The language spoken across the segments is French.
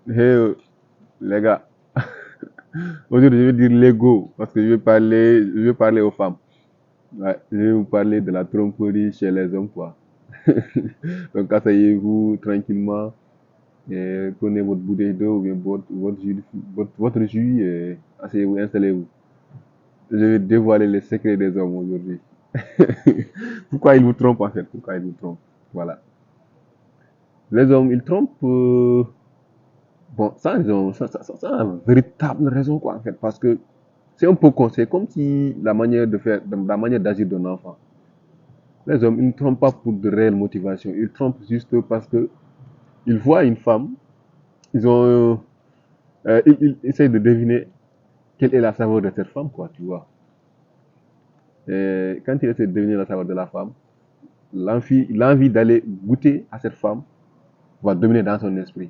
Hey, les gars, aujourd'hui je vais dire l'ego parce que je vais parler aux femmes. Ouais, je vais vous parler de la tromperie chez les hommes, quoi. Donc asseyez-vous tranquillement et prenez votre bouteille d'eau ou bien votre jus et asseyez-vous, installez-vous. Je vais dévoiler les secrets des hommes aujourd'hui. Pourquoi ils vous trompent en fait? Pourquoi ils vous trompent? Voilà. Les hommes, ils trompent. Bon, ça, ça a une véritable raison, quoi, en fait, parce que c'est un peu con. C'est comme si la manière de faire, la manière d'agir d'un enfant. Les hommes, ils ne trompent pas pour de réelles motivations. Ils trompent juste parce que ils voient une femme, ils essayent de deviner quelle est la saveur de cette femme, quoi, tu vois. Et quand ils essaient de deviner la saveur de la femme, l'envie d'aller goûter à cette femme va dominer dans son esprit.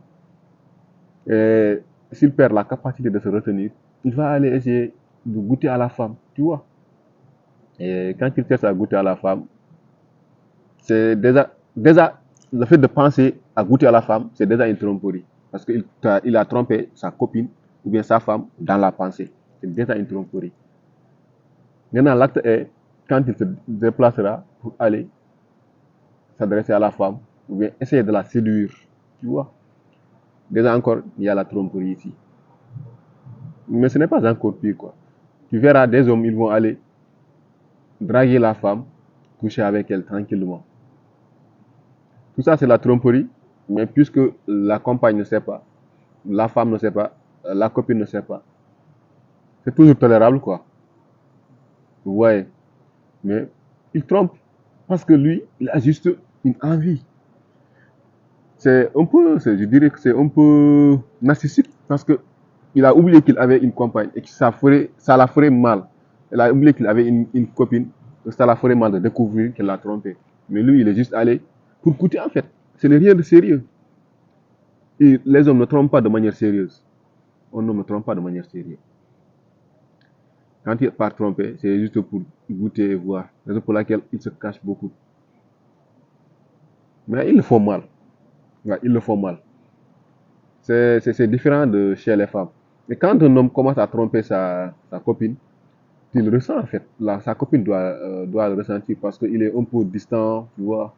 Et s'il perd la capacité de se retenir, il va aller essayer de goûter à la femme, tu vois. Et quand il cherche à goûter à la femme, c'est déjà, le fait de penser à goûter à la femme, c'est déjà une tromperie. Parce qu'il a trompé sa copine ou bien sa femme dans la pensée. C'est déjà une tromperie. Maintenant, l'acte est quand il se déplacera pour aller s'adresser à la femme ou bien essayer de la séduire. Tu vois. Déjà encore, il y a la tromperie ici. Mais ce n'est pas encore pire, quoi. Tu verras des hommes, ils vont aller draguer la femme, coucher avec elle tranquillement. Tout ça, c'est la tromperie, mais puisque la compagne ne sait pas, la femme ne sait pas, la copine ne sait pas, c'est toujours tolérable, quoi. Vous voyez. Mais il trompe parce que lui, il a juste une envie. Je dirais que c'est un peu narcissique parce que il a oublié qu'il avait une compagne et que ça la ferait mal. Il a oublié qu'il avait une copine, que ça la ferait mal de découvrir qu'elle l'a trompé. Mais lui, il est juste allé pour goûter en fait. Ce n'est rien de sérieux. Et les hommes ne trompent pas de manière sérieuse. On ne me trompe pas de manière sérieuse. Quand il part tromper, c'est juste pour goûter et voir. C'est pour laquelle il se cache beaucoup. Mais ils le font mal. Ouais, ils le font mal. C'est différent de chez les femmes. Et quand un homme commence à tromper sa copine, il ressent en fait. Sa copine doit le ressentir parce qu'il est un peu distant, tu vois.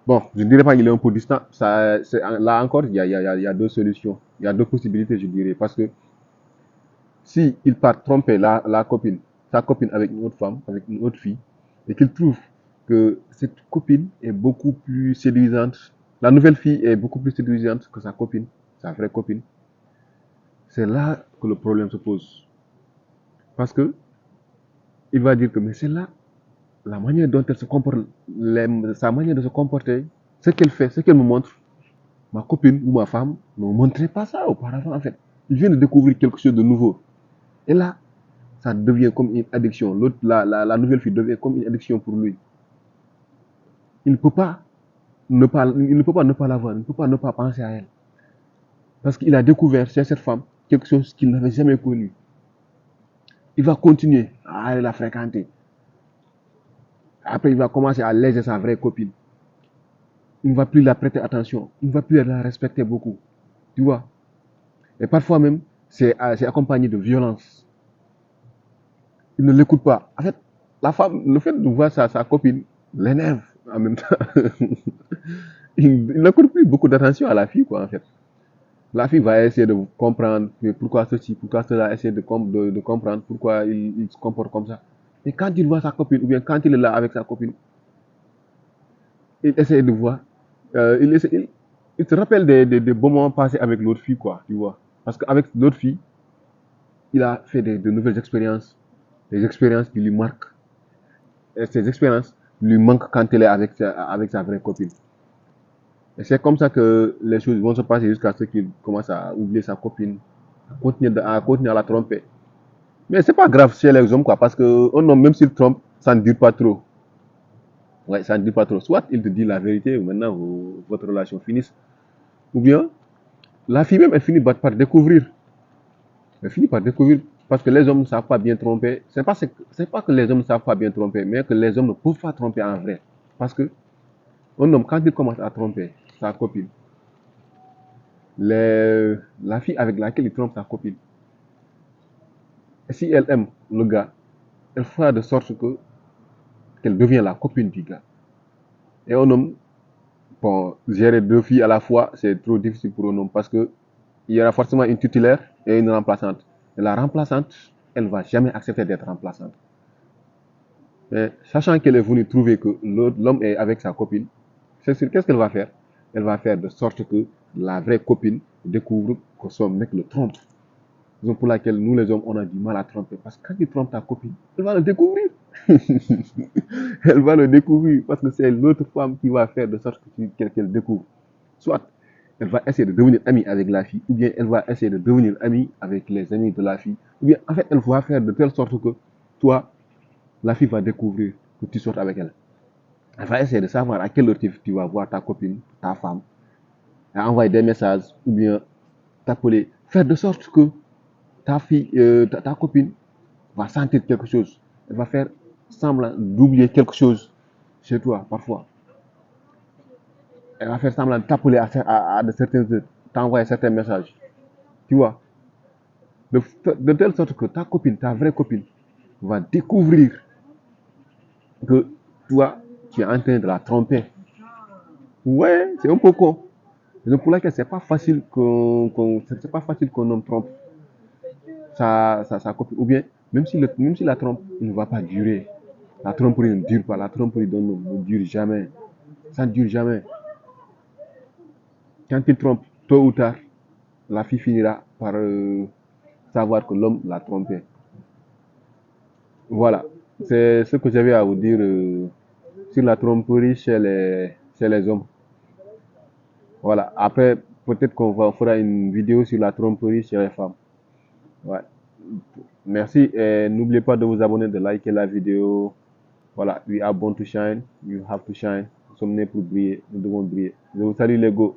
Bon, je ne dirais pas qu'il est un peu distant. Là encore, il y a deux solutions. Il y a deux possibilités, je dirais. Parce que si il part tromper sa copine avec une autre femme, avec une autre fille, et qu'il trouve que cette copine est beaucoup plus séduisante, la nouvelle fille est beaucoup plus séduisante que sa copine, sa vraie copine, c'est là que le problème se pose. Parce que il va dire que mais c'est là la manière dont elle se comporte, sa manière de se comporter, ce qu'elle fait, ce qu'elle me montre. Ma copine ou ma femme ne me montrait pas ça auparavant en fait. Il vient de découvrir quelque chose de nouveau. Et là, ça devient comme une addiction. La nouvelle fille devient comme une addiction pour lui. Il ne peut pas ne pas la voir, il ne peut pas ne pas penser à elle. Parce qu'il a découvert chez cette femme quelque chose qu'il n'avait jamais connu. Il va continuer à aller la fréquenter. Après, il va commencer à léser sa vraie copine. Il ne va plus la prêter attention. Il ne va plus la respecter beaucoup. Tu vois. Et parfois même, c'est accompagné de violence. Il ne l'écoute pas. En fait, la femme, le fait de voir sa copine l'énerve en même temps. Il n'accorde plus beaucoup d'attention à la fille, quoi, en fait. La fille va essayer de comprendre mais pourquoi ceci, pourquoi cela, essayer de comprendre pourquoi il se comporte comme ça. Et quand il voit sa copine, ou bien quand il est là avec sa copine, il essaie de voir, il se rappelle des bons moments passés avec l'autre fille, quoi, tu vois. Parce qu'avec l'autre fille, il a fait de nouvelles expériences, des expériences qui lui marquent. Et ces expériences lui manquent quand il est avec sa vraie copine. Et c'est comme ça que les choses vont se passer jusqu'à ce qu'il commence à oublier sa copine, à continuer à la tromper. Mais c'est pas grave chez les hommes, quoi, parce que un homme, même s'il trompe, ça ne dure pas trop. Ouais, ça ne dure pas trop. Soit il te dit la vérité, ou maintenant votre relation finisse, ou bien la fille même, elle finit par découvrir. Elle finit par découvrir parce que les hommes ne savent pas bien tromper. C'est pas que les hommes ne savent pas bien tromper, mais que les hommes ne peuvent pas tromper en vrai. Parce que un homme, quand il commence à tromper sa copine, la fille avec laquelle il trompe sa copine, si elle aime le gars, elle fera de sorte que qu'elle devient la copine du gars. Et un homme, bon, gérer deux filles à la fois, c'est trop difficile pour un homme parce que il y aura forcément une titulaire et une remplaçante. Et la remplaçante, elle va jamais accepter d'être remplaçante. Mais sachant qu'elle est venue trouver que l'homme est avec sa copine, c'est sûr, qu'est-ce qu'elle va faire? Elle va faire de sorte que la vraie copine découvre que son mec le trompe. Raison pour laquelle nous les hommes, on a du mal à tromper. Parce que quand tu trompes ta copine, elle va le découvrir. Elle va le découvrir parce que c'est l'autre femme qui va faire de sorte qu'elle découvre. Soit elle va essayer de devenir amie avec la fille, ou bien elle va essayer de devenir amie avec les amis de la fille, ou bien en fait elle va faire de telle sorte que toi, la fille va découvrir que tu sortes avec elle. Elle va essayer de savoir à quelle heure tu vas voir ta copine, ta femme, elle envoyer des messages, ou bien t'appeler, faire de sorte que ta fille, ta copine va sentir quelque chose. Elle va faire semblant d'oublier quelque chose chez toi, parfois. Elle va faire semblant de t'appeler à de certaines heures, t'envoyer certains messages. Tu vois, de telle sorte que ta copine, ta vraie copine, va découvrir que toi, tu es en train de la tromper. Ouais, c'est un peu con. C'est pour laquelle c'est pas facile c'est pas facile qu'un homme trompe sa copine. Ou bien, même si la trompe, il ne va pas durer. La tromperie ne dure pas. La tromperie d'un homme ne dure jamais. Ça ne dure jamais. Quand il trompe, tôt ou tard, la fille finira par savoir que l'homme l'a trompé. Voilà. C'est ce que j'avais à vous dire sur la tromperie chez les hommes. Voilà. Après, peut-être fera une vidéo sur la tromperie chez les femmes. Ouais. Merci et n'oubliez pas de vous abonner, de liker la vidéo. Voilà, we are born to shine, you have to shine. Nous sommes nés pour briller, nous devons briller. Je vous salue les go.